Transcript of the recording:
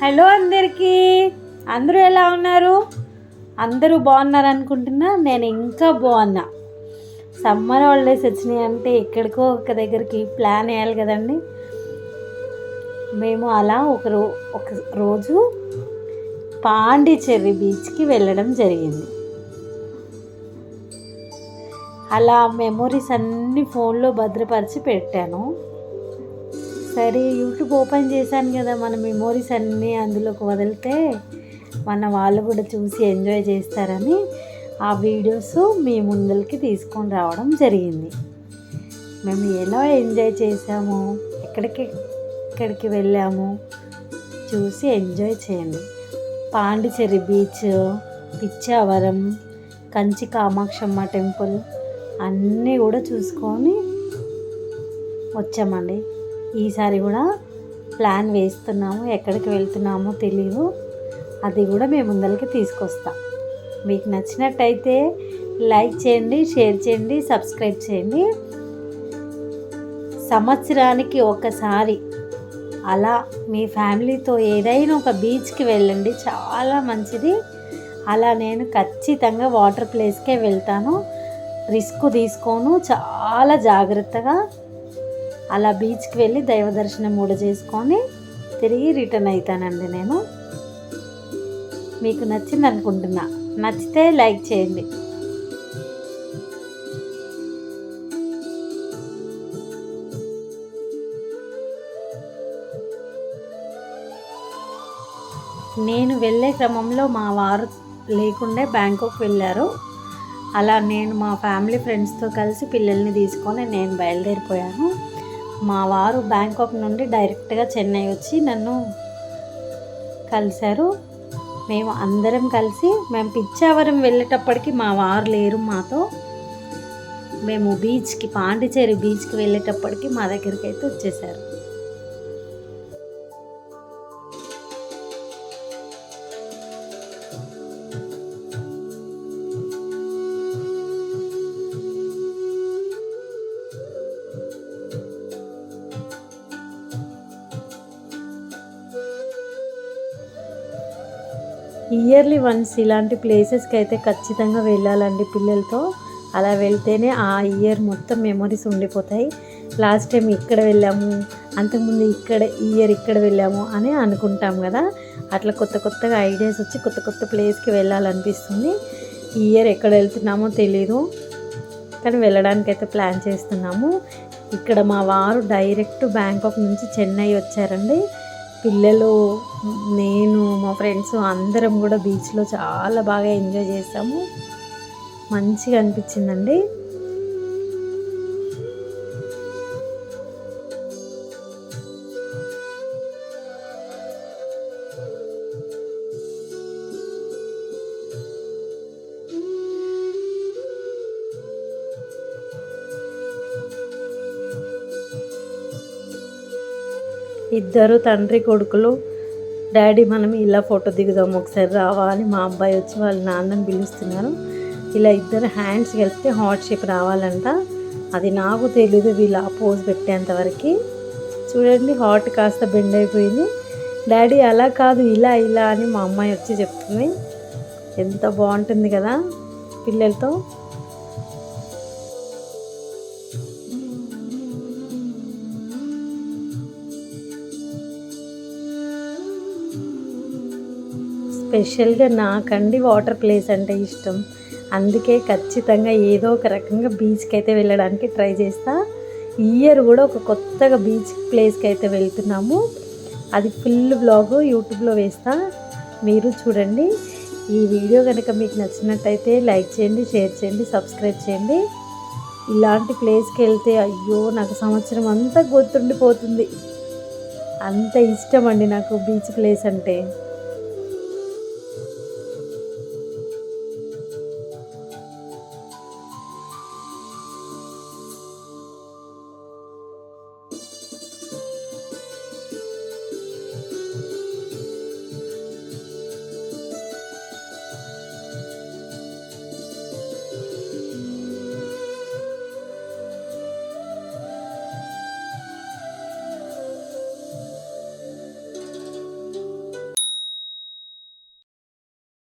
Hello అందరికీ, అందరూ ఎలా ఉన్నారు? అందరూ బాగున్నారు అనుకుంటున్నా. నేను ఇంకా బాగున్నా. సమ్మర్ హాలిడేస్ వచ్చినాయి అంటే ఎక్కడికో ఒక దగ్గరికి ప్లాన్ వేయాలి కదండి. మేము అలా ఒక రోజు పాండిచ్చేరి బీచ్కి వెళ్ళడం జరిగింది. అలా మెమొరీస్ అన్నీ ఫోన్లో భద్రపరిచి పెట్టాను. సరే యూట్యూబ్ ఓపెన్ చేశాను కదా, మన మెమోరీస్ అన్నీ అందులోకి వదిలితే మన వాళ్ళు కూడా చూసి ఎంజాయ్ చేస్తారని ఆ వీడియోస్ మీ ముందరికి తీసుకొని రావడం జరిగింది. మేము ఎలా ఎంజాయ్ చేసాము, ఎక్కడికి వెళ్ళాము చూసి ఎంజాయ్ చేయండి. పాండిచ్చేరి బీచ్, పిచ్చావరం, కంచి కామాక్షమ్మ టెంపుల్ అన్నీ కూడా చూసుకొని వచ్చామండి. ఈసారి కూడా ప్లాన్ వేస్తున్నాము, ఎక్కడికి వెళ్తున్నామో తెలీదు, అది కూడా మేము ముందరికి తీసుకొస్తాం. మీకు నచ్చినట్టయితే లైక్ చేయండి, షేర్ చేయండి, సబ్స్క్రైబ్ చేయండి. సంవత్సరానికి ఒకసారి అలా మీ ఫ్యామిలీతో ఏదైనా ఒక బీచ్కి వెళ్ళండి, చాలా మంచిది. అలా నేను ఖచ్చితంగా వాటర్ ప్లేస్కే వెళ్తాను, రిస్క్ తీసుకోను, చాలా జాగ్రత్తగా అలా బీచ్కి వెళ్ళి దైవ దర్శనం కూడా చేసుకొని తిరిగి రిటర్న్ అవుతానండి. నేను మీకు నచ్చింది అనుకుంటున్నా. నచ్చితే లైక్ చేయండి. నేను వెళ్ళే క్రమంలో మా వారు లేకుండే బ్యాంకాక్ వెళ్ళారు. అలా నేను మా ఫ్యామిలీ ఫ్రెండ్స్తో కలిసి పిల్లల్ని తీసుకొని నేను బయలుదేరిపోయాను. మా వారు బ్యాంకాక్ నుండి డైరెక్ట్గా చెన్నై వచ్చి నన్ను కలిశారు. మేము అందరం కలిసి మేము పిచ్చావరం వెళ్ళేటప్పటికి మా వారు లేరు మాతో. మేము బీచ్కి, పాండిచ్చేరి బీచ్కి వెళ్ళేటప్పటికి మా దగ్గరికి అయితే వచ్చేసారు. ఇయర్లీ వన్స్ ఇలాంటి ప్లేసెస్కి అయితే ఖచ్చితంగా వెళ్ళాలండి పిల్లలతో. అలా వెళ్తేనే ఆ ఇయర్ మొత్తం మెమొరీస్ ఉండిపోతాయి. లాస్ట్ టైం ఇక్కడ వెళ్ళాము, అంతకుముందు ఇక్కడ వెళ్ళాము అని అనుకుంటాం కదా. అట్లా కొత్తగా ఐడియాస్ వచ్చి కొత్త ప్లేస్కి వెళ్ళాలనిపిస్తుంది. ఈ ఇయర్ ఎక్కడ వెళ్తున్నామో తెలీదు, కానీ వెళ్ళడానికైతే ప్లాన్ చేస్తున్నాము. ఇక్కడ మా వారు డైరెక్ట్ బ్యాంకాక్ నుంచి చెన్నై వచ్చారండి. పిల్లలు, నేను, మా ఫ్రెండ్స్ అందరం కూడా బీచ్లో చాలా బాగా ఎంజాయ్ చేసాము. మంచిగా అనిపించిందండి. ఇద్దరు తండ్రి కొడుకులు, డాడీ మనం ఇలా ఫోటో దిగుదాం ఒకసారి రావా అని మా అబ్బాయి వచ్చి వాళ్ళ నాన్నని పిలుస్తున్నారు. ఇలా ఇద్దరు హ్యాండ్స్ కలిపితే హార్ట్ షేప్ రావాలంట. అది నాకు తెలీదు, వీళ్ళు ఆ పోజ్ పెట్టేంతవరకు. చూడండి, హార్ట్ కాస్త బెండ్ అయిపోయింది. డాడీ అలా కాదు, ఇలా అని మా అమ్మాయి వచ్చి చెప్తుంది. ఎంత బాగుంటుంది కదా పిల్లలతో. స్పెషల్గా నాకండి వాటర్ ప్లేస్ అంటే ఇష్టం. అందుకే ఖచ్చితంగా ఏదో ఒక రకంగా బీచ్కి అయితే వెళ్ళడానికి ట్రై చేస్తా. ఈ ఇయర్ కూడా ఒక కొత్తగా బీచ్ ప్లేస్కి అయితే వెళ్తున్నాము. అది ఫుల్ బ్లాగ్ యూట్యూబ్లో వేస్తా, మీరు చూడండి. ఈ వీడియో కనుక మీకు నచ్చినట్టయితే లైక్ చేయండి, షేర్ చేయండి, సబ్స్క్రైబ్ చేయండి. ఇలాంటి ప్లేస్కి వెళ్తే అయ్యో నాకు సంవత్సరం అంతా గుర్తుండిపోతుంది. అంత ఇష్టం అండి నాకు బీచ్ ప్లేస్ అంటే.